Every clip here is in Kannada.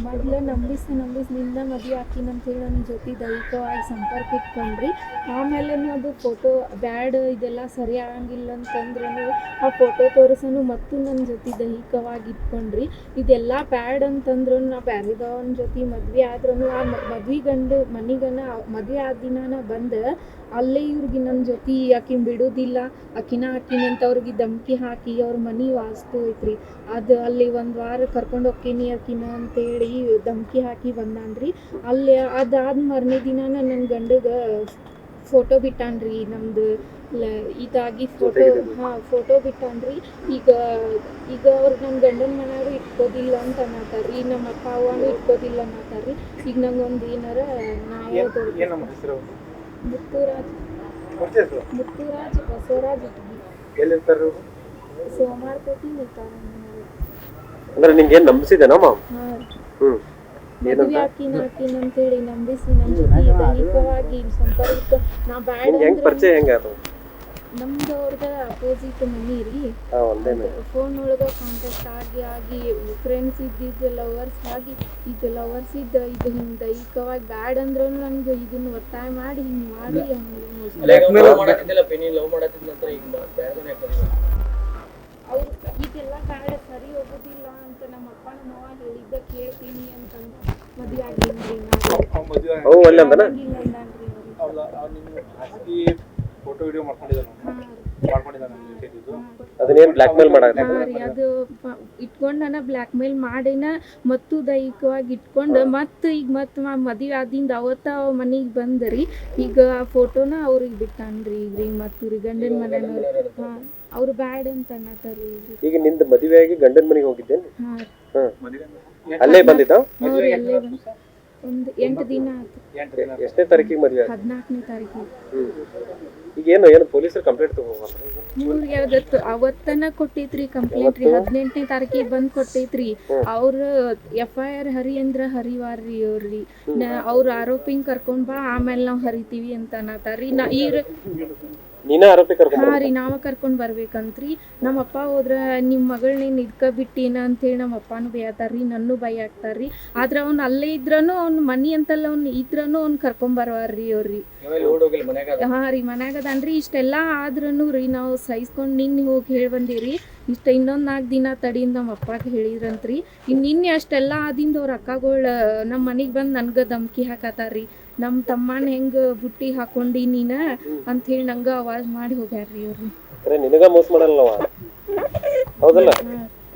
ಮೊದಲು ನಂಬಿಸಿನಿಂದ ಮದುವೆ ಹಾಕಿನಂತೇಳಿ ನನ್ನ ಜೊತೆ ದೈಹಿಕವಾಗಿ ಸಂಪರ್ಕ ಇಟ್ಕೊಂಡ್ರಿ. ಆಮೇಲೆ ಅದು ಫೋಟೋ ಬ್ಯಾಡ್ ಇದೆಲ್ಲ ಸರಿ ಆಗಂಗಿಲ್ಲ ಅಂತಂದ್ರೂ ಆ ಫೋಟೋ ತೋರಿಸೋನು ಮತ್ತು ನನ್ನ ಜೊತೆ ದೈಹಿಕವಾಗಿ ಇಟ್ಕೊಂಡ್ರಿ. ಇದೆಲ್ಲ ಬ್ಯಾಡ್ ಅಂತಂದ್ರೂ ನಾ ಬ್ಯಾರೆದವನ ಜೊತೆ ಮದುವೆ ಆದ್ರೂ ಆ ಮದ್ವೆ ಗಂಡು ಮನೆಗನ ಮದುವೆ ಆದ ದಿನಾನ ಬಂದು ಅಲ್ಲೇ ಇವ್ರಿಗೆ ನನ್ನ ಜೊತೆ ಆಕಿನ ಬಿಡೋದಿಲ್ಲ, ಆಕಿನ ಅಂತ ಅವ್ರಿಗೆ ಧಮ್ಕಿ ಹಾಕಿ ಅವ್ರ ಮನೆ ವಾಸ್ತು ಐತ್ರಿ, ಅದು ಅಲ್ಲಿ ಒಂದು ವಾರ ಕರ್ಕೊಂಡು ಹೋಗ್ತೀನಿ ಆಕಿನ ಅಂತೇಳಿ ಧಮ್ಕಿ ಹಾಕಿ ಬಂದಾನ್ರಿ. ಅಲ್ಲಿ ಅದಾದ ಮಾರನೇ ದಿನಾನ ನನ್ನ ಗಂಡಗೆ ಫೋಟೋ ಬಿಟ್ಟಾನ್ರಿ. ನಮ್ದು ಇದಾಗಿ ಫೋಟೋ ಬಿಟ್ಟಾನ್ರಿ. ಈಗ ಅವ್ರು ನನ್ನ ಗಂಡನ ಮನೆಯವರು ಇಟ್ಕೋದಿಲ್ಲ ಅಂತ ಅನ್ನತ್ತಾರ್ರಿ, ನಮ್ಮ ಅಪ್ಪ ಅವನು ಇಟ್ಕೋದಿಲ್ಲ ಅನ್ನತ್ತಾರ್ರಿ. ಈಗ ನಂಗೊಂದು ಏನಾರ ನ್ಯಾಯ ಮುತ್ತುರಾಜ್ ಬಸವರಾಜ್ ಸೋಮಾರಪೇಟೆ ಅಂದ್ರೆ ನಿಂಗೆ ನಂಬಿಸಿದೆನಮ್ಮ? ಮದುವೆ ಹಾಕಿನ ಅಂತೇಳಿ ನಂಬಿಸಿ ನನ್ನ ಜೊತೆ ದೈಹಿಕವಾಗಿ ಸಂಪರ್ಕ ನಾ ಬ್ಯಾಡ ನಮ್ದು ಅವ್ರದ ಅಪೋಸಿಟ್ ಮನಿ ರೀ. ಫೋನ್ ಒಳಗ ಕಾಂಟ್ಯಾಕ್ಟ್ ಆಗಿ ಫ್ರೆಂಡ್ಸ್ ಇದ್ದಿದ್ದು ಲವರ್ಸ್ ಆಗಿ ಈಗ ಲವರ್ಸ್ ಇದು ಹಿಂಗೆ ದೈಹಿಕವಾಗಿ ಬ್ಯಾಡ್ ಅಂದ್ರೂ ನನ್ಗೆ ಇದನ್ನ ಒತ್ತಾಯ ಮಾಡಿ ಹಿಂಗೆ ಮಾಡಿ ಅವ್ರು ಇದೆಲ್ಲ ಬ್ಯಾಡ ಸರಿ ಹೋಗೋದಿಲ್ಲ ಅಂತ ನಮ್ಮ ಅಪ್ಪನ ನೋವ ಹೇಳಿದ್ದ ಕೇಳ್ತೀನಿ ಅಂತಂದು ಮದುವೆ ಆಗಿನ್ರಿ. ಫೋಟೋ ವಿಡಿಯೋ ಅದನ್ನೇನು ಬ್ಲಾಕ್ ಮೇಲ್ ಅದು ಇಟ್ಕೊಂಡನ ಬ್ಲ್ಯಾಕ್ ಮೇಲ್ ಮಾಡಿನ ಮತ್ತು ದೈಹಿಕವಾಗಿ ಇಟ್ಕೊಂಡು ಈಗ ಮದುವೆ ಆದಿಂದ ಅವತ್ತ ಮನೆಗೆ ಬಂದ್ರಿ. ಈಗ ಆ ಫೋಟೋನ ಅವ್ರಿಗೆ ಬಿಟ್ಟಾನ್ರಿ ಈಗ ಮತ್ತು ರೀ ಗಂಡನ ಮನೆಯವ್ರು ಅವ್ರು ಬ್ಯಾಡ್ ಅಂತ ಅನ್ನತಾರ್ರಿ. ಈಗ ನಿಂದ ಮದುವೆ ಆಗಿ ಗಂಡನ ಮನೆಗೆ ಹೋಗಿದ್ದೇನೆ? ಅಲ್ಲೇ ಬಂದಿದ್ದ? ಒಂದು 8 ದಿನ ಆಯ್ತು. ಎಷ್ಟನೇ ತಾರೀಕಿಗೆ ಮದುವೆ? 14ನೇ ತಾರೀಕಿಗೆ. ಈಗ ಏನು ಪೊಲೀಸರು ಕಂಪ್ಲೇಂಟ್ ತಗೋಬಂದ್ರ? ಅವತ್ತನ ಕೊಟ್ಟೈತ್ರಿ ಕಂಪ್ಲೇಂಟ್ ರೀ. 18ನೇ ತಾರೀಕಿಗೆ ಬಂದ್ ಕೊಟ್ಟೈತ್ರಿ. ಅವ್ರ FIR ಹರಿವಾರ್ರಿ ಅವ್ರಿ. ಅವ್ರ ಆರೋಪಿಂಗ್ ಕರ್ಕೊಂಡ್ ಬಾ ಆಮೇಲೆ ನಾವ್ ಹರಿತೀವಿ ಅಂತ ಅನ್ನತಾರ್ರಿ. ನಾವ ಕರ್ಕೊಂಡ್ ಬರ್ಬೇಕಂತ್ರಿ. ನಮ್ಮ ಅಪ್ಪ ಹೋದ್ರ ನಿಮ್ ಮಗಳನ್ನೇನ್ ಇದ್ಕ ಬಿಟ್ಟಿನ ಅಂತೇಳಿ ನಮ್ಮ ಅಪ್ಪನೂ ಬೈತಾರ್ರಿ, ನನ್ನೂ ಬೈ ಹಾಕ್ತಾರ್ರಿ. ಆದ್ರ ಅವ್ನ ಅಲ್ಲೇ ಇದ್ರನು ಅವ್ನ ಮನಿ ಅಂತಲ್ಲ ಇದ್ರನು ಅವ್ನ ಕರ್ಕೊಂಡ್ ಬರ್ವಾರ್ರಿ ಅವ್ರಿ. ಮನ್ಯಾಗ ಅದಾನ್ರಿ. ಇಷ್ಟೆಲ್ಲಾ ಆದ್ರನು ರೀ ನಾವು ಸಹಿಸ್ಕೊಂಡ್ ನಿನ್ನೆ ಹೋಗಿ ಹೇಳಿ ಬಂದಿವ್ರಿ. ಇನ್ನೊಂದ್ 4 ದಿನ ತಡಿಯಿಂದ ನಮ್ಮ ಅಪ್ಪಾಗ ಹೇಳಿದ್ರಂತ್ರಿ. ನಿನ್ನೆ ಅಷ್ಟೆಲ್ಲಾ ಆದಿಂದ ಅವ್ರ ಅಕ್ಕಗಳು ನಮ್ಮ ಮನಿಗ್ ಬಂದ್ ನನ್ಗ ಧಮ್ಕಿ ಹಾಕತಾರ್ರಿ. ನಮ್ಮ ತಮ್ಮನ ಹೆಂಗ ಬುಟ್ಟಿ ಹಾಕೊಂಡಿ ನೀನ ಅಂತ ಹೇಳಿ ನಂಗ ಆವಾಜ್ ಮಾಡಿ ಹೋಗ್ಯಾರ್ರಿ ಅವ್ರು. ನಿನಗ ಮೋಸ ಮಾಡಲ್ಲ ಹೌದಲ್ಲ?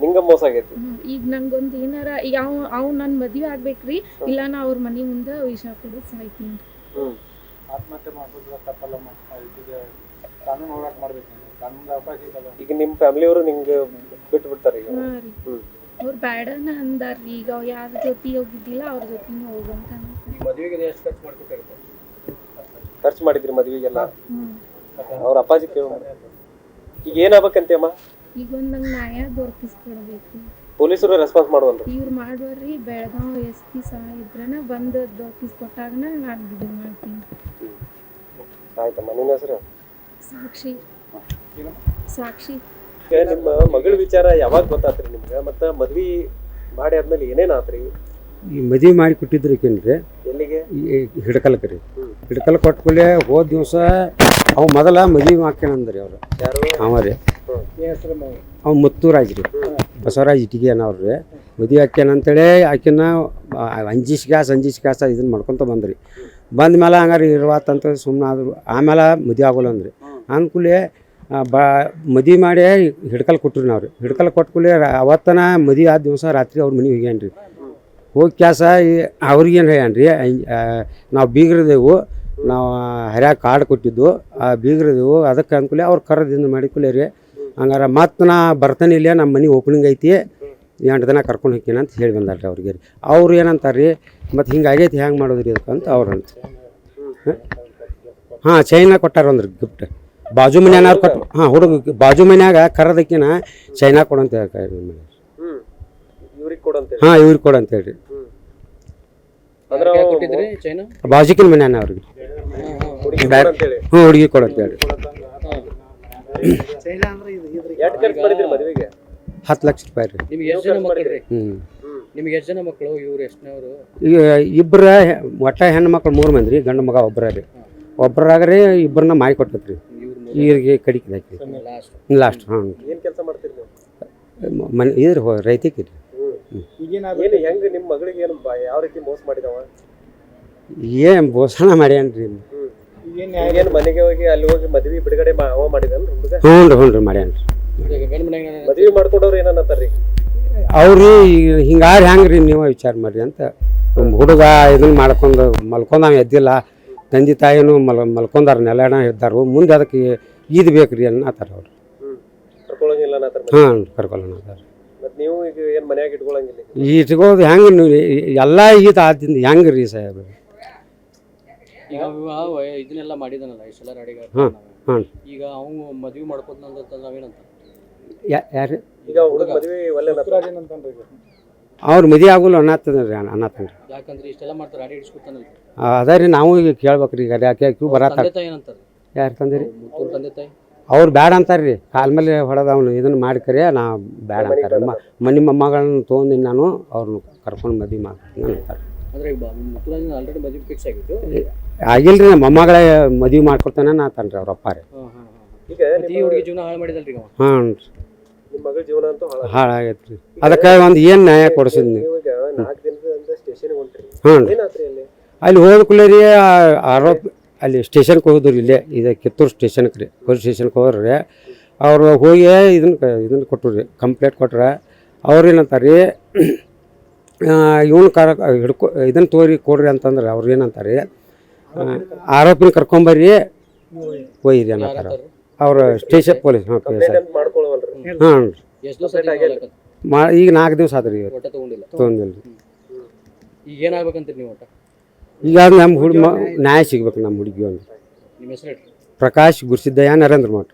ನಿಂಗ ಮೋಸ ಆಗೈತಿ. ಈಗ ನಂಗೊಂದು ಏನಾರ ಈಗ ಅವ್ ನನ್ ಮದ್ವೆ ಆಗ್ಬೇಕ್ರಿ, ಇಲ್ಲ ನಾ ಅವ್ರ ಮನಿ ಮುಂದ ವಿಷ ಕೊಡು ಸಾಯ್ತೀನಿ. ಈಗ ನಿಮ್ ಫ್ಯಾಮಿಲಿಯವರು ನಿಂಗೆ ಬಿಟ್ಟು ಬಿಡ್ತಾರೆ? ಅವ್ರು ಬ್ಯಾಡನ ಅಂದಾರ್ರಿ. ಈಗ ಯಾರ ಜೊತೆ ಹೋಗಿದ್ದಿಲ್ಲ ಅವ್ರ ಜೊತೆನೇ ಹೋಗಂತ. ಖರ್ಚು ಮಾಡಿದ್ರಿ ಮದ್ವಿಗೆಲ್ಲ? ಅವ್ರ ಅಪ್ಪಾಜಿ ಕೇಳ ಈಗ ಏನಾಗ್ಬೇಕಂತಮ್ಮ? ಈಗ ನಂಗೆ ನ್ಯಾಯ ದೊರಕಿಸ್ಕೊಡ್ಬೇಕು. ಪೊಲೀಸರು ರೆಸ್ಪಾನ್ಸ್ ಮಾಡುವಲ್ರಿ? ಇವ್ರು ಮಾಡುವರ್ರಿ. ಬೆಳಗಾವ್ SP ಸಾಹೇಬ್ರನ ಬಂದು ದೊರಕಿಸ್ಕೊಟ್ಟಾಗನ ನಾನು ಇದು ಮಾಡ್ತೀನಿ. ಆಯ್ತಮ್ಮ. ನಿನ್ನ ಹೆಸರು? ಸಾಕ್ಷಿ. ನಿಮ್ಮ ಮಗಳ ವಿಚಾರ ಯಾವಾಗ ಗೊತ್ತಾತ್ರಿ ನಿಮ್ಗೆ? ಮತ್ತೆ ಮದ್ವಿ ಮಾಡಿ ಆದ್ಮೇಲೆ ಏನೇನ್ ಆತ್ರಿ? ಈ ಮದುವೆ ಮಾಡಿ ಕೊಟ್ಟಿದ್ರಿ ಕೇನ್ರಿ. ಎಲ್ಲಿಗೆ? ಹಿಡಕಲ್ಕ ರೀ. ಹಿಡಕಲ್ ಕೊಟ್ಕೊಳ್ಳೆ ಹೋದ ದಿವಸ ಅವ್ ಮೊದಲ ಮದುವೆ ಹಾಕ್ಯಣಂದ್ರಿ ಅವ್ರು. ಅವ ರೀ ಅವ್ ಮುತ್ತೂರಾಜ್ ರೀ, ಬಸವರಾಜ್ ಇಟ್ಟಿಗೆ ಅನ್ನೋರ್ರಿ. ಮದುವೆ ಹಾಕ್ಯಾನಂತೇಳಿ ಆಕಿನ ಅಂಜಿಸ್ ಗ್ಯಾಸ್ ಇದನ್ನ ಮಾಡ್ಕೊತ ಬಂದ್ರಿ. ಬಂದ ಮೇಲೆ ಹಂಗಾರೆ ಇರುವತ್ತಂತ ಸುಮ್ಮನೆ ಆದ್ರು. ಆಮೇಲೆ ಮದುವೆ ಆಗೋಲ್ಲ ಅಂದ್ರಿ. ಅಂದ್ಕೂಲೆ ಮದುವೆ ಮಾಡಿ ಹಿಡ್ಕಲ್ ಕೊಟ್ರಿ ನಾವ್ರಿ. ಹಿಡ್ಕಲ್ ಕೊಟ್ಕೂಲೆ ಅವತ್ತನ ಮದುವೆ ಆದ ದಿವಸ ರಾತ್ರಿ ಅವ್ರ ಮನೆಗೆ ಹೋಗ್ಯಾನ್ರಿ. ಹೋಗಿ ಕ್ಯಾಸ ಅವ್ರಿಗೇನು ಹೇಳ್ಯಾನ್ರಿ, ನಾವು ಬೀಗ್ರದೇವು, ನಾವು ಹರ್ಯಾಗ ಕಾರ್ಡ್ ಕೊಟ್ಟಿದ್ದು ಆ ಬೀಗ್ರದೇವು, ಅದಕ್ಕೆ ಅಂದ್ಕೂಲೆ ಅವ್ರು ಕರದಿಂದ ಮಾಡಿಕೂಲೆ ರೀ. ಹಂಗಾರೆ ಮತ್ತೆ ನಾ ಬರ್ತಾನೆ ಇಲ್ಲೇ ನಮ್ಮ ಮನೆ ಓಪನಿಂಗ್ ಐತಿ 8 ದಿನ ಕರ್ಕೊಂಡು ಹೋಗ್ತೀನಿ ಅಂತ ಹೇಳಿ ಬಂದಾರ್ರಿ ಅವ್ರಿಗೆ ರೀ. ಅವ್ರು ಏನಂತಾರೆ ರೀ, ಮತ್ತು ಹಿಂಗಾಗೈತಿ ಹೆಂಗೆ ಮಾಡೋದ್ರಿ ಅದಕ್ಕಂತ ಅವ್ರು ಅಂತ. ಚೈನಾ ಕೊಟ್ಟಾರ ಅಂದ್ರಿ ಗಿಫ್ಟ್. ಬಾಜು ಮನ್ಯಾನವ್ರು ಕೊಟ್ಟು ಹುಡುಗ ಬಾಜು ಮನ್ಯಾಗ ಕರದಕ್ಕಿನ ಚೈನಾ ಕೊಡಂತ ಹೇಳ್ರಿ. ಇವ್ರಿಗೆ ಕೊಡಂತ ಹೇಳ್ರಿ. ಬಾಜುಕಿನ ಮನ್ಯಾನ ಅವ್ರಿಗೆ ಹುಡುಗಿ ಕೊಡಂತ ಹೇಳ್ರಿ. 10 ಲಕ್ಷ ರೂಪಾಯಿ ರೀ. ನಿಮ್ಗೆ ಎಷ್ಟು ಜನ ಮಕ್ಕಳು? ಇವ್ರು ಎಷ್ಟನೇವರು? ಈಗ ಇಬ್ಬರ ಒಟ್ಟ ಹೆಣ್ಣು ಮಕ್ಳು 3 ಮಂದಿ ರೀ, ಗಂಡು ಮಗ ಒಬ್ಬರ ರೀ. ಒಬ್ಬರಾಗ್ರಿ ಇಬ್ಬರನ್ನ ಮಾರಿ ಕೊಟ್ಟೈತ್ರಿ. ಇವ್ರಿಗೆ ಕಡಿಕೆ ಹಾಕಿ ಲಾಸ್ಟ್. ಹಾಂ, ಏನ್ ಕೆಲಸ ಮಾಡ್ತೀರಿ ನೀವು? ಮನೆ ಇದ್ರಿ ರೈತಕ್ಕೆ ರೀ. ಏನು ಹೆಂಗ್ ನಿಮ್ಮ ಮಗಳಿಗೆ ಏನು ಯಾವ ರೀತಿ ಮೋಸ ಮಾಡಿದವ? ಏನು ಬೋಸಣ ಮಾಡ್ಯಾನ್ರಿ. ಏನು ಮನೆಗೆ ಹೋಗಿ ಅಲ್ಲಿ ಹೋಗಿ ಮದ್ವಿ ಬಿಡುಗಡೆ ಅವ ಮಾಡಿದನ್ ಹುಡುಗ? ಹ್ಞೂ ರೀ ಮಾಡ್ಯಾನ್ರಿ. ಗಂಡ ಮನೆಗೆ ಮದ್ವಿ ಮಾಡ್ಕೊಂಡವ್ರು ಏನನ್ನತ್ತಾರ್ರಿ? ಅವ್ರಿ ಹಿಂಗಾರು ಹೆಂಗ್ರಿ ನೀವು ವಿಚಾರ ಮಾಡ್ರಿ ಅಂತ. ಹುಡುಗ ಇದನ್ನ ಮಾಡ್ಕೊಂಡು ಮಲ್ಕೊಂಡಾವ ಎದ್ದಿಲ್ಲ, ತಂದೆ ತಾಯಿನೂ ಮಲ್ಕೊಂಡಾರ, ನೆಲಣ ಇದ್ದಾರು, ಮುಂದೆ ಅದಕ್ಕೆ ಈದ್ ಬೇಕ್ರಿ ಅನ್ನತ್ತಾರ ಅವ್ರು. ಕರ್ಕೊಳಂಗಿಲ್ಲ ಅನ್ನತ್ತಾರ. ಹಾಂ, ಕರ್ಕೊಳ್ಳೋಣ ಅದಾರ. ಮತ್ ನೀವು ಈಗ ಏನ್ ಮನ್ಯಾಗ ಇಟ್ಕೊಳಂಗಿಲ್ಲ? ಇಟ್ಕೋದು ಹೆಂಗೆ ನೀವು ಎಲ್ಲ ಈದ್ ಆದಿಂದ ಹೆಂಗೆ ರೀ ಸಾಹೇಬ್? ಈಗ ಇದನ್ನೆಲ್ಲ ಮಾಡಿದಾನಲ್ಲ ಇಷ್ಟೆಲ್ಲ ರೆಡಿ. ಹಾಂ, ಈಗ ಅವ್ನು ಮದ್ವೆ ಮಾಡ್ಕೋತ ನಾವೇನಂತ ಯಾರು ಈಗ ಹುಡುಗ ಮದ್ವಿ ಒಳ್ಳೆ ಅವ್ರು ಮದುವೆ ಆಗೋಲ್ಲ ಅನ್ನತ್ತದ್ರಿ ಅನ್ನತ್ತನ್ರಿ. ಯಾಕಂದ್ರೆ ಇಷ್ಟೆಲ್ಲ ಮಾಡ್ತಾರೆ, ಗಾಡಿ ಹಿಡಿಸ್ಕೊತಾನಲ್ಲ. ಅದ ರೀ, ನಾವು ಈಗ ಕೇಳ್ಬೇಕ್ರಿ. ಈಗ ಯಾಕೆ ಕ್ಯೂ ಬರತ್ತ ತಂದೆ ತಾಯಿ ಏನಂತಾರೆ? ಯಾರು ತಂದಿರಿ? ಮುತ್ತೂರ್ ತಂದೆ ತಾಯಿ ಅವ್ರು ಬ್ಯಾಡ ಅಂತಾರ್ರಿ. ಕಾಲ ಮೇಲೆ ಹೊಡೆದ ಅವನು ಇದನ್ನ ಮಾಡ್ಕರಿ ನಾ ಬ್ಯಾಡ ಅಂತಾರೆ. ಮನೆ ಮೊಮ್ಮಗಳನ್ನ ತೊಗೊಂಡು ನಾನು ಅವ್ರನ್ನ ಕರ್ಕೊಂಡು ಮದುವೆ ಮಾಡ್ತೀನಿ ಅಂತಾರೆ. ಅಂದ್ರೆ ಮುತ್ತೂರಾಜ್ ಆಲ್ರೆಡಿ ಮದುವೆ ಫಿಕ್ಸ್ ಆಗಿತ್ತು. ಆಗಿಲ್ರಿ, ನಮ್ಮ ಮೊಮ್ಮಗಳೇ ಮದುವೆ ಮಾಡ್ಕೊಡ್ತಾನೆ ಅಂತಾನ್ರಿ ಅವ್ರ ಅಪ್ಪ ರೀ. ಈಗ ಈ ಹುಡುಗಿ ಜೀವನ ಹಾಳು ಮಾಡಿದಲ್ರಿ ಅವ. ಹಾಂ, ನಿಮ್ಮ ಮಗಳ ಜೀವನ ಅಂತೂ ಹಾಳಾಗೈತ್ರಿ. ಅದಕ್ಕೆ ಒಂದು ಏನು ನ್ಯಾಯ ಕೊಡಿಸಿದ್ ನೀವು? ಈಗ 4 ದಿನದಿಂದ ಸ್ಟೇಷನ್ಗೆ ಹೊಂಟ್ರಿ. ಹ್ಞೂ, ಏನಾತ್ರಿ ಅಲ್ಲಿ? ಅಲ್ಲಿ ಹೋದ ಕೂಡಲೇ ಆರೋಪ ಅಲ್ಲಿ ಸ್ಟೇಷನ್ಗೆ ಹೋದ್ರು. ಇಲ್ಲೇ ಇದು ಕಿತ್ತೂರು ಸ್ಟೇಷನ್ಗೆ ರೀ, ಪೊಲೀಸ್ ಸ್ಟೇಷನ್ಗೆ ಹೋದ್ರಿ. ಅವ್ರು ಹೋಗಿ ಇದನ್ನ ಕೊಟ್ಟರು ರೀ, ಕಂಪ್ಲೇಂಟ್ ಕೊಟ್ರೆ. ಅವ್ರು ಏನಂತಾರೆ ರೀ, ಇವನು ಹಿಡ್ಕೊ ಇದನ್ನು ತೋರಿ ಕೊಡ್ರಿ ಅಂತಂದ್ರೆ ಅವ್ರು ಏನಂತಾರೆ, ಆರೋಪಿನ ಕರ್ಕೊಂಬರ್ರಿ ಒಯ್ಯಿರಿ ಅನ್ನತ್ತಾರ ಅವ್ರು ಸ್ಟೇಷನ್ ಪೊಲೀಸ್. ಹಾಂ, ಮಾಡ್ಕೊಳವಲ್ರಿ? ಹಾಂ, ಎಷ್ಟು ದಿವಸ ಈಗ 4 ದಿವಸ ಆದ್ರಿ. ಒಟ್ಟ ತಗೊಂಡಿಲ್ಲ. ತೊಗೊಂಡಿಲ್ಲ. ಈಗ ಏನಾಗ್ಬೇಕಂತೀರಿ ನೀವು? ಒಟ್ಟ ಈಗ ನಮ್ಮ ನ್ಯಾಯ ಸಿಗ್ಬೇಕು ನಮ್ಮ ಹುಡುಗಿ. ಒಂದು ನಿಮ್ಮ ಹೆಸರು ಹೇಳ್ರಿ. ಪ್ರಕಾಶ್ ಗುರ್ಸಿದ್ದಯ್ಯ ನರೇಂದ್ರ ಮಠ.